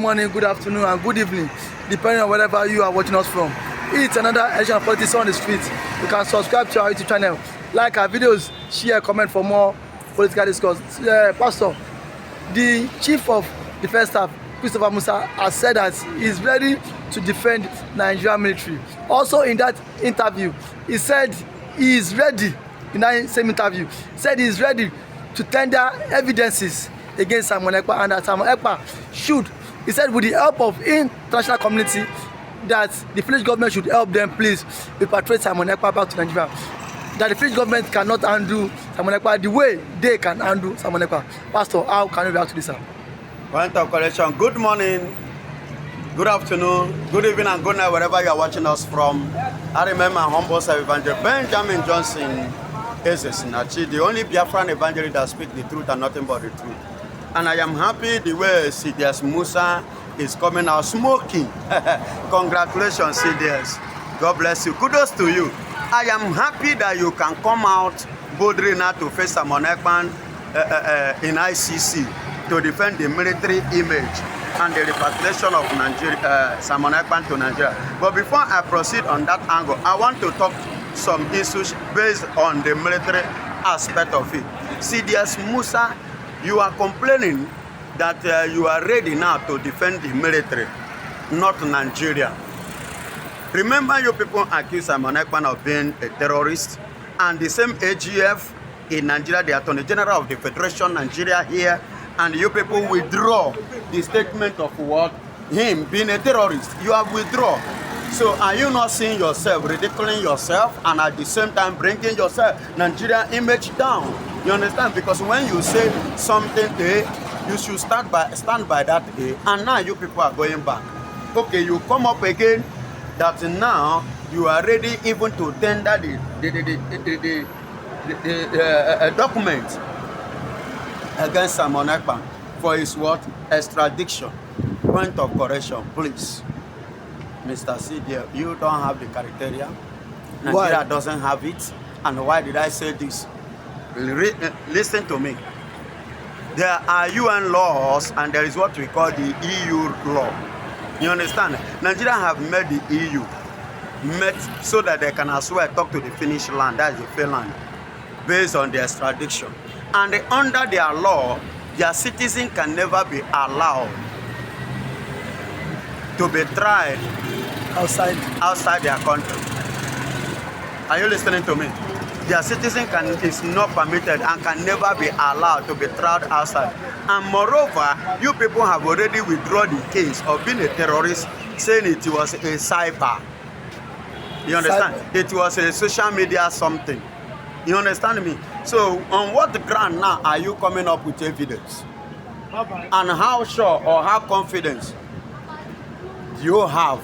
morning, good afternoon, and good evening, depending on wherever you are watching us from. It's another edition of Politics on the Street. You can subscribe to our YouTube channel, like our videos, share, comment for more political discourse. Pastor, the Chief of Defense Staff, Musa, has said that he is ready to defend Nigerian military. Also, in that interview, he said he is ready. In that same interview, he said he is ready to tender evidences against Simon Ekpa, and that Simon Ekpa should, he said, with the help of international community, that the Finnish government should help them please repatriate Simon Ekpa back to Nigeria. That the Finnish government cannot undo Simon Ekpa the way they can undo Simon Ekpa. Pastor, how can you react to this, sir? Point of correction. Good morning, good afternoon, good evening, and good night, wherever you are watching us from. I remember humble self-evangelist Benjamin Johnson is the only Biafran evangelist that speaks the truth and nothing but the truth. And I am happy the way CDS Musa is coming out smoking. Congratulations, CDS. God bless you. Kudos to you. I am happy that you can come out boldly now to face Simon Ekpa in ICC to defend the military image and the repatriation of Nigeria, Simon Ekpa to Nigeria. But before I proceed on that angle, I want to talk some issues based on the military aspect of it. CDS Musa, you are complaining that you are ready now to defend the military, not Nigeria. Remember, you people accuse Simon Ekpa of being a terrorist, and the same AGF in Nigeria, the Attorney General of the Federation, Nigeria here, and you people withdraw the statement of what? Him being a terrorist. You have withdrawn. So are you not seeing yourself, ridiculing yourself, and at the same time bringing yourself Nigeria image down? You understand? Because when you say something A, you should stand by that A, and now you people are going back. Okay, you come up again that now you are ready even to tender the document against Simon Ekpa for his what? Extradition. Point of correction, please. Mr. CDF, you don't have the criteria. Nigeria Why? Doesn't have it. And why did I say this? Listen to me. There are UN laws and there is what we call the EU law. You understand? Nigeria have met the EU, so that they can as well talk to the Finnish land, that is the Finland, based on the extradition. And under their law, their citizens can never be allowed to be tried outside their country. Are you listening to me? Their citizen is not permitted and can never be allowed to be tried outside. And moreover, you people have already withdrawn the case of being a terrorist, saying it was a cyber. You understand? It was a social media something. You understand me? So on what ground now are you coming up with evidence? And how sure or how confident do you have?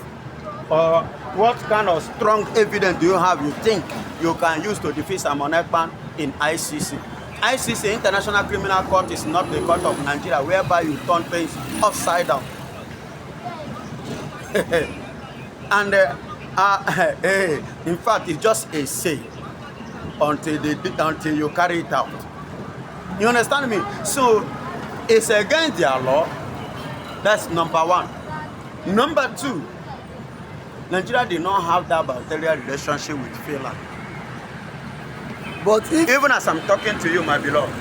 Or what kind of strong evidence do you have you think you can use to defeat Simon Ekpa in ICC? ICC, International Criminal Court, is not the court of Nigeria whereby you turn things upside down. And in fact, it's just a say until you carry it out. You understand me? So it's against their law. That's number one. Number two, Nigeria did not have that bilateral relationship with Finland. But even as I'm talking to you, my beloved,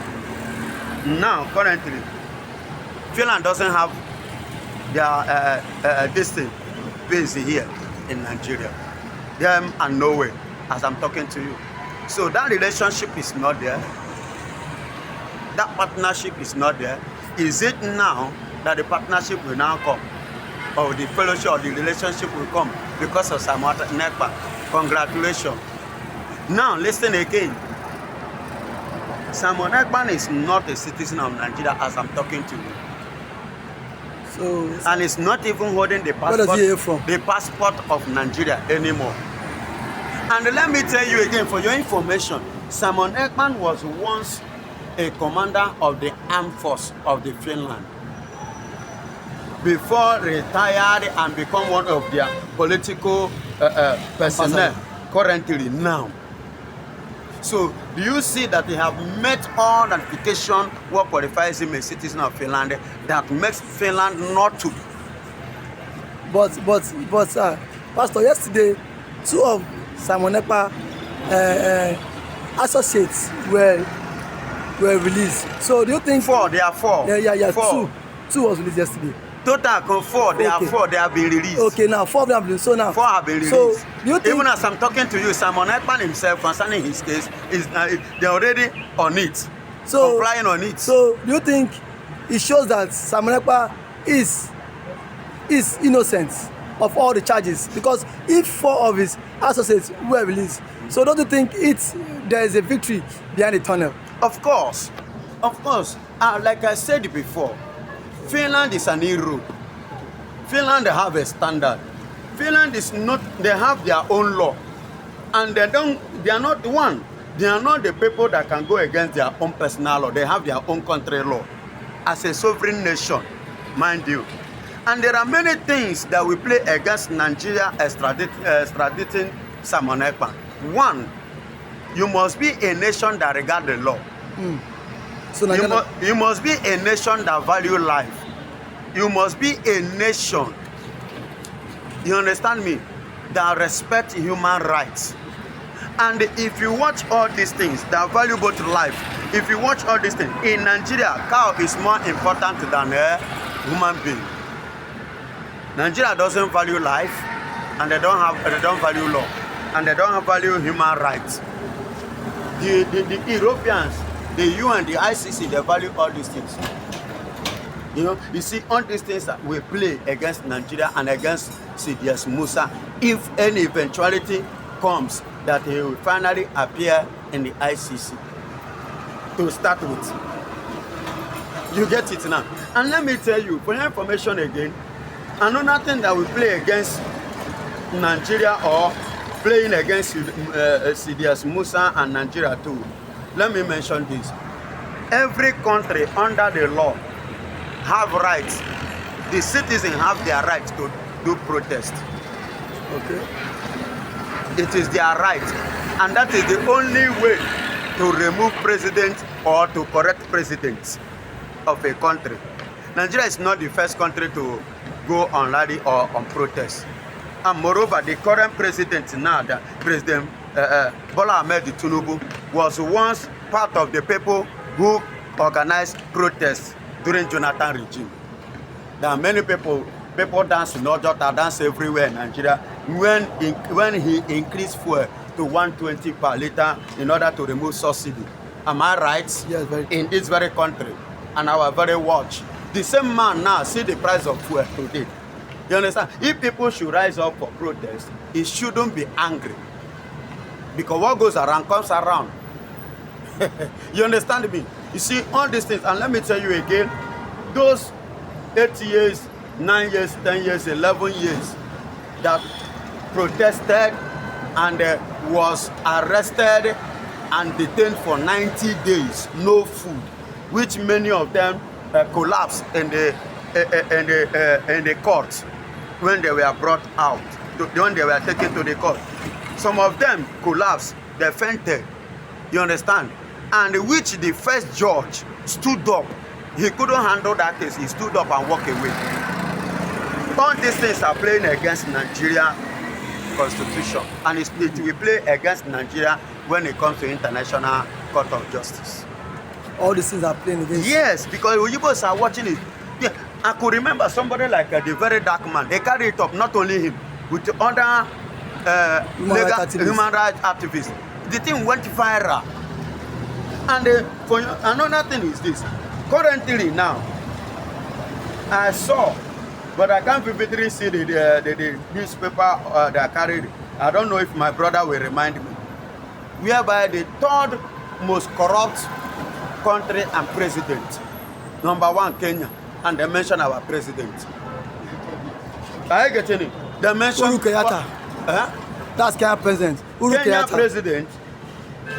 now currently, Finland doesn't have their this thing based here in Nigeria. Them and Norway, as I'm talking to you. So that relationship is not there. That partnership is not there. Is it now that the partnership will now come? Or the fellowship or the relationship will come because of Simon Ekpa? Congratulations. Now listen again. Simon Ekpa is not a citizen of Nigeria as I'm talking to you. So, and it's not even holding the passport, where does he hail from? The passport of Nigeria anymore. And let me tell you again, for your information, Simon Ekpa was once a commander of the armed force of the Finland, before retired and become one of their political personnel currently now. So do you see that they have met all notification what qualifies him a citizen of Finland that makes Finland not to Pastor, yesterday, two of Simon Ekpa associates were released. So do you think four? There are four. Yeah. Four. Two was released yesterday. Total four. There are four. They have been released. Okay, now four of them have been released. So now four have been released. So do you think, even as I'm talking to you, Simon Ekpa himself concerning his case is they're already on it. So complying on it. So do you think it shows that Simon Ekpa is innocent of all the charges? Because if four of his associates were released, so don't you think there is a victory behind the tunnel? Of course. Like I said before, Finland is an hero. Finland, they have a standard. Finland is not, they have their own law. And they are not one. They are not the people that can go against their own personal law. They have their own country law. As a sovereign nation, mind you. And there are many things that we play against Nigeria extraditing Simon Ekpa. One, you must be a nation that regard the law. So you must be a nation that value life. You must be a nation, you understand me, that respect human rights. And if you watch all these things that value both life, if you watch all these things, in Nigeria, cow is more important than a human being. Nigeria doesn't value life, and they don't value law, and they don't value human rights. The Europeans, the UN, the ICC, they value all these things. You know, you see, all these things that we play against Nigeria and against CDS Musa, if any eventuality comes that he will finally appear in the ICC to start with. You get it now. And let me tell you, for your information again, another thing that we play against Nigeria or playing against CDS Musa and Nigeria too, let me mention this. Every country under the law have rights. The citizens have their right to do protest. Okay. It is their right. And that is the only way to remove president or to correct presidents of a country. Nigeria is not the first country to go on rally or on protest. And moreover, the current president now, the President Bola Ahmed Tinubu, was once part of the people who organized protests during Jonathan regime. There are many people dance in Ojota, dance everywhere in Nigeria when he increased fuel to 120 per liter in order to remove subsidy. Am I right? Yes, very true. In this very country and our very watch. The same man now see the price of fuel today. You understand? If people should rise up for protest, it shouldn't be angry. Because what goes around comes around. You understand me? You see all these things, and let me tell you again, those 8 years, 9 years, 10 years, 11 years that protested and was arrested and detained for 90 days, no food, which many of them collapsed in the court when they were brought out, when they were taken to the court. Some of them collapsed, they fainted, you understand? And which the first judge stood up. He couldn't handle that case. He stood up and walked away. All these things are playing against Nigeria constitution, and it will play against Nigeria when it comes to International Court of Justice. All these things are playing against. Yes, because Oyibos are watching it. Yeah, I could remember somebody like the very dark man. They carried it up, not only him, with other human rights activists. The thing went viral. And another thing is this. Currently now, I saw, but I can't vividly see the newspaper that I carried. I don't know if my brother will remind me. Whereby the third most corrupt country and president, #1 Kenya, and they mention our president. Are you getting it? They mention Uhuru Kenyatta. That's Kenya president. Uhuru Kenya Kenyatta. president,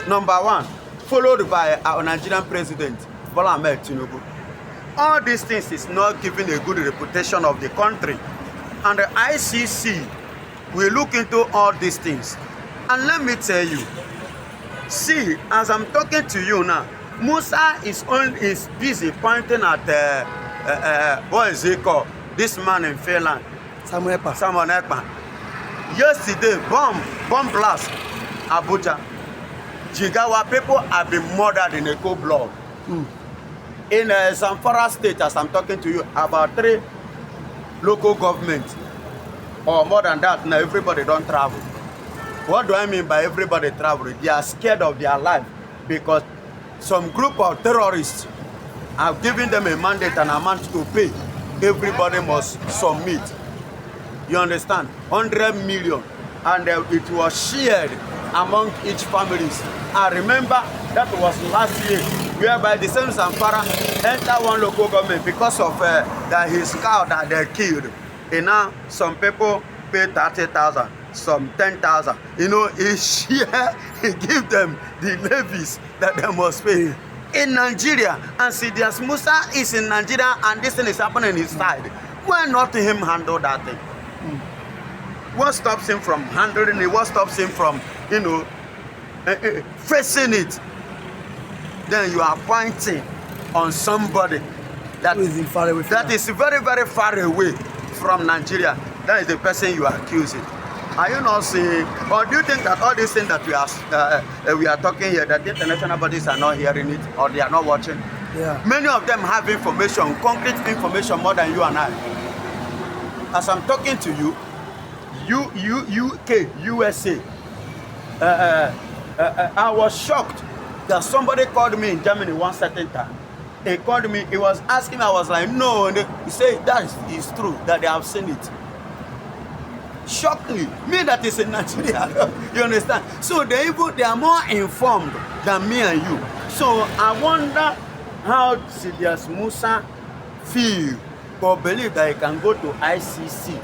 #1, followed by our Nigerian president, Bola Ahmed Tinubu. All these things is not giving a good reputation of the country. And the ICC will look into all these things. And let me tell you, see, as I'm talking to you now, Musa is busy pointing at what is he called? This man in Finland. Simon Ekpa. Simon Ekpa. Yesterday, bomb blast, Abuja. Jigawa people have been murdered in a cold blood. In Zamfara state, as I'm talking to you, about 3 local governments, or more than that, now everybody don't travel. What do I mean by everybody traveling? They are scared of their life because some group of terrorists have given them a mandate and amount to pay. Everybody must submit. You understand? 100 million. And it was shared among each families. I remember that was last year, whereby the same Zamfara entered one local government because of his cow that they killed. And now some people pay 30,000, some 10,000. You know, he share, he give them the levies that they must pay. In Nigeria, and see, there's Musa is in Nigeria and this thing is happening inside. Why not him handle that thing? What stops him from handling it? What stops him from, you know, facing it? Then you are pointing on somebody that is far away. That is very, very far away from Nigeria. That is the person you are accusing. Are you not seeing, or do you think that all these things that we are talking here, that the international bodies are not hearing it, or they are not watching? Yeah. Many of them have information, concrete information more than you and I. As I'm talking to you, UK, USA, I was shocked that somebody called me in Germany one certain time. He called me, he was asking, I was like, no, and he said that is true, that they have seen it. Shocked me that is in Nigeria. You understand? So they are more informed than me and you. So I wonder how serious Musa feel or believe that he can go to ICC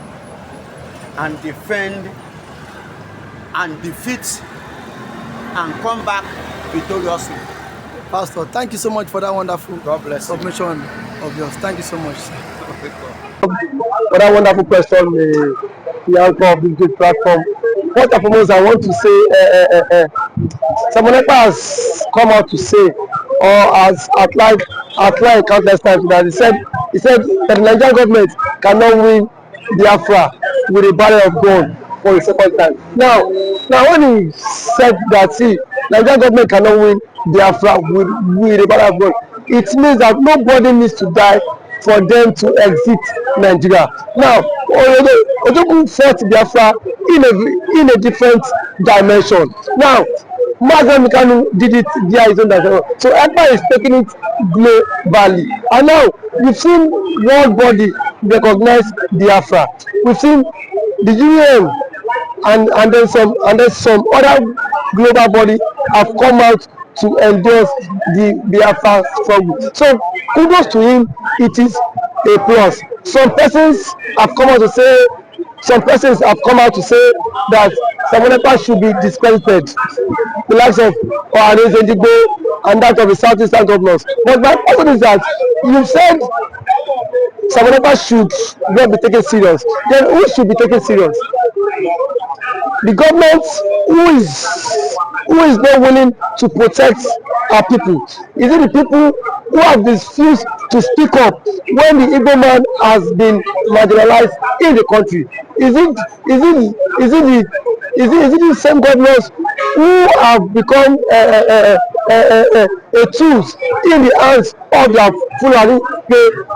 and defend and defeat and come back victoriously. Pastor, thank you so much for that wonderful submission of yours. Thank you so much. For that wonderful question, the anchor of this good platform. First and foremost, I want to say, Simon Ekpa has come out to say, or has outlined countless times that he said that the Nigerian government cannot win Biafra with a barrel of gun for the second time. Now when he said that, see, Nigerian government cannot win Biafra with a barrel of gun, it means that nobody needs to die for them to exit Nigeria. Now, Ojogun fought Biafra in a different dimension. Now, nnamdikanu did it via his own dimension. So Ekpa is taking it globally. And now, we've seen world body recognize Biafra. We've seen the UN and then some other global body have come out to endorse the Biafra struggle. So kudos to him, it is a plus. Some persons have come out to say that Simon Ekpa should be discredited, the likes of and that of the Southeastern governors. But my question is that you said Simon Ekpa should not be taken serious. Then who should be taken serious? The government who is not willing to protect our people? Is it the people who have refused to speak up when the Igbo man has been marginalized in the country? Is it the same governors who have become a tools in the hands of their Fulani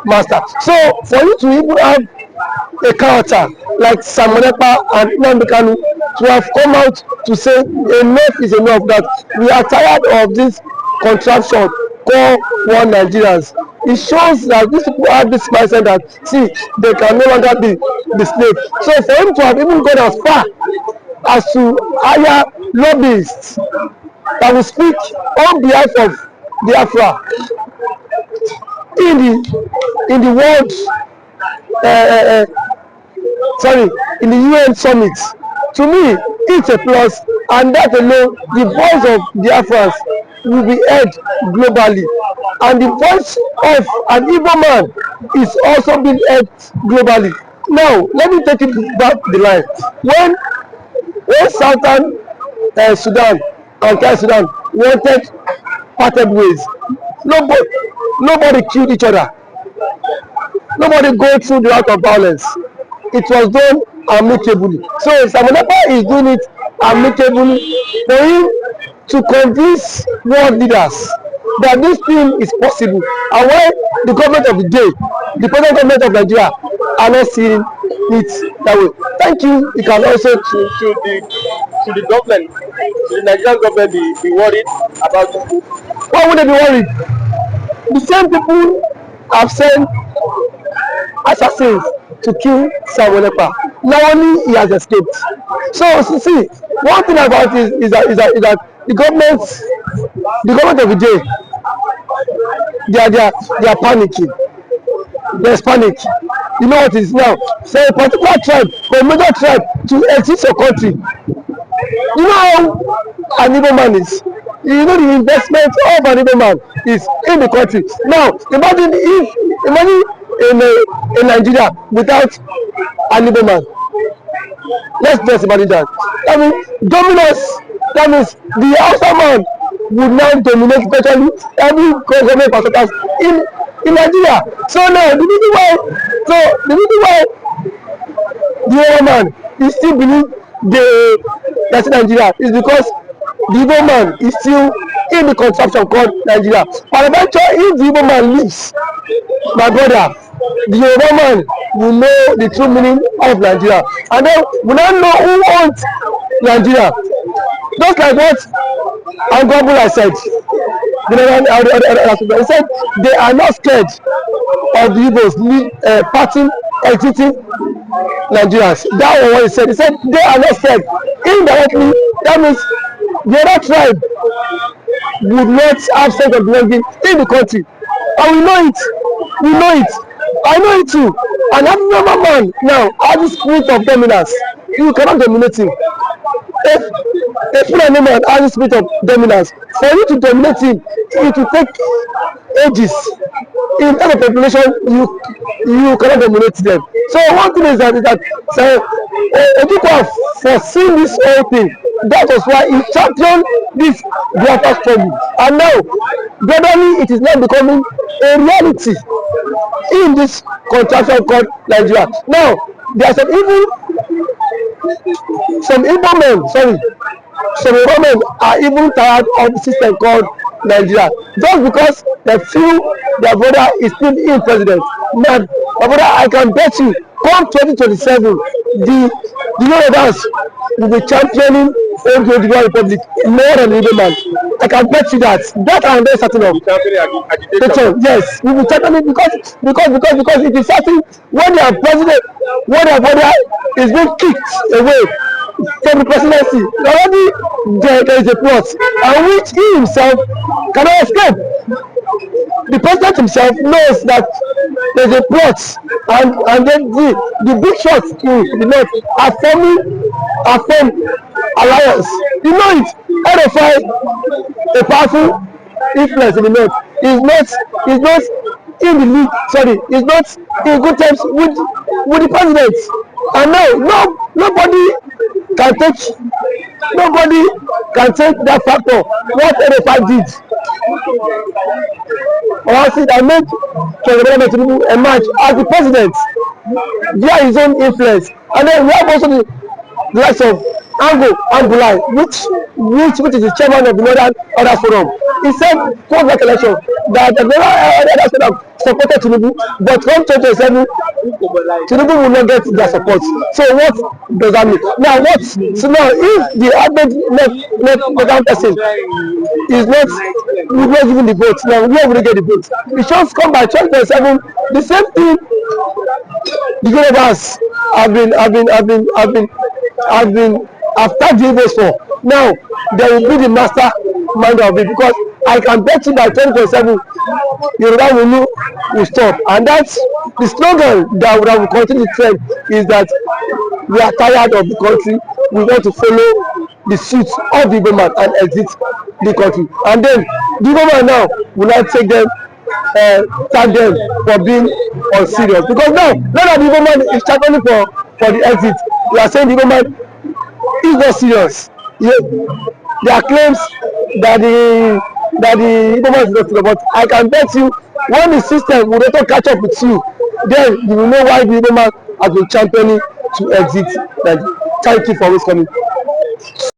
master? So for you to even have a character like Simon Ekpa and nnamdikanu to have come out to say enough is enough, that we are tired of this contraption called one Nigerians. It shows that these people have this mindset that, see, they can no longer be the slave. So for him to have even gone as far as to hire lobbyists that will speak on behalf of Biafra in the world in the UN summit, to me it's a plus, and that alone, the voice of Biafrans will be heard globally, and the voice of an Igbo man is also being heard globally. Now let me take it back the line. When Southern Sudan and South Sudan wanted parted ways, nobody killed each other. Nobody go through the route of violence. it was done amicably. So Simon Ekpa is doing it amicably for him to convince world leaders that this thing is possible, and why the government of the day, the present government of Nigeria, are not seeing it that way. Thank you. You can also Should the government, should the Nigerian government be worried about this? why would they be worried? The same people have sent assassins to kill Simon Ekpa. Now only he has escaped. So see, one thing about it is that the government of the day, they are panicking. There's panic. You know what it is now? So a particular tribe, a major tribe, to exit your country. You know how an Igbo man is. You know the investment of an Igbo man is in the country. Now imagine in Nigeria without an Igbo man. Let's just imagine that. I mean, dominance. That means the Hausa man would now dominate virtually every government percentage in Nigeria. So now the reason why the Igbo man is still believe that's in Nigeria is because the Igbo man is still in the contraption called Nigeria. But eventually, if the Igbo man leaves, my brother, the Igbo man will know the true meaning of Nigeria, and then we don't know who owns Nigeria. Just like what Angobula said, he said they are not scared of the Igbos parting, exiting Nigerians. That was what he said. He said they are not scared. Indirectly, that means the other tribe would not have sense of belonging in the country. And we know it. We know it. I know it too. And African man now has the spirit of dominance. You cannot dominate him. If a Fulani man has the spirit of dominance, for you to dominate him, it will take ages. In terms of population, you cannot dominate them. So one thing is that people have foreseen this whole thing. That was why he championed this Biafra struggle. And now, gradually, it is now becoming a reality in this contraction called Nigeria. Now, there are some Igbo men are even tired of the system called Nigeria, just because they feel their brother is still in president. Now, my brother, I can bet you, come 2027, the Yorubas will be championing the Republic more than the Igbo man. I can bet you that. That I am very certain of. Yes, we will championing because it is certain when their president, when their brother is being kicked away from the presidency, already there is a plot, and which he himself cannot escape. The president himself knows that there is a plot, and then the big shots in the north are forming alliance. You know it. RFI, a powerful influence in the north, is not in the league. Sorry, is not in good terms with the president. And now nobody can take that factor. What RFI did, or else that made Tinubu emerge as the president via his own influence. And then we have also the likes of Angulai, which is the chairman of the Northern Order Forum. He said, post that election, that the other state have supported Tinubu, but come 2027, Tinubu will not get their support. So what does that mean? Now so now if the average left person is not giving the vote, now where will they get the vote? It should come by 2027. The same thing the Govt have tagged the Igbos for. Now they will be the mastermind of it, because I can bet you by 2027 Yoruba will stop. And that's the slogan that will continue to trend, is that we are tired of the country, we want to follow the suit of the government and exit the country. And then the government now will not take them, tag them for being unserious, because now that the government is championing for the exit, we are saying the government is not serious. There are claims that the government is not serious, but I can bet you when the system will not catch up with you, then you will know why the government has been championing to exit Nigeria. Thank you for always coming.